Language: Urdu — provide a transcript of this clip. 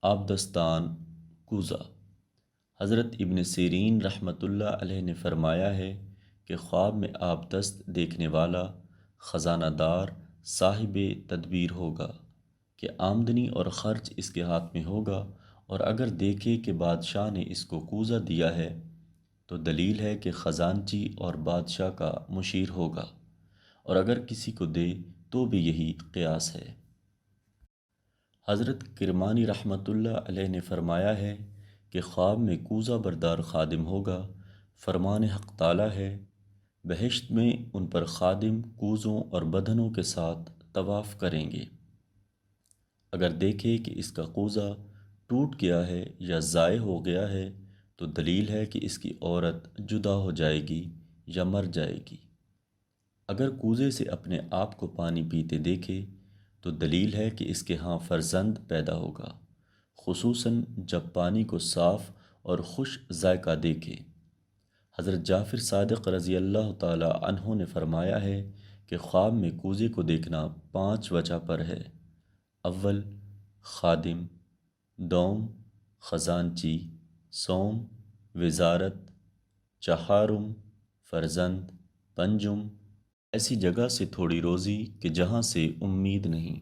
آبدستان کوزہ۔ حضرت ابن سیرین رحمۃ اللہ علیہ نے فرمایا ہے کہ خواب میں آبدست دیکھنے والا خزانہ دار صاحب تدبیر ہوگا کہ آمدنی اور خرچ اس کے ہاتھ میں ہوگا، اور اگر دیکھے کہ بادشاہ نے اس کو کوزہ دیا ہے تو دلیل ہے کہ خزانچی اور بادشاہ کا مشیر ہوگا، اور اگر کسی کو دے تو بھی یہی قیاس ہے۔ حضرت کرمانی رحمۃ اللہ علیہ نے فرمایا ہے کہ خواب میں کوزہ بردار خادم ہوگا، فرمان حق تعالی ہے، بہشت میں ان پر خادم کوزوں اور بدنوں کے ساتھ طواف کریں گے۔ اگر دیکھے کہ اس کا کوزہ ٹوٹ گیا ہے یا ضائع ہو گیا ہے تو دلیل ہے کہ اس کی عورت جدا ہو جائے گی یا مر جائے گی۔ اگر کوزے سے اپنے آپ کو پانی پیتے دیکھے تو دلیل ہے کہ اس کے ہاں فرزند پیدا ہوگا، خصوصاً جب پانی کو صاف اور خوش ذائقہ دیکھے۔ حضرت جعفر صادق رضی اللہ تعالی عنہ نے فرمایا ہے کہ خواب میں کوزے کو دیکھنا 5 وجہ پر ہے۔ اول، خادم، دوم، خزانچی، سوم، وزارت، چہارم، فرزند، پنجم، ایسی جگہ سے تھوڑی روزی کہ جہاں سے امید نہیں۔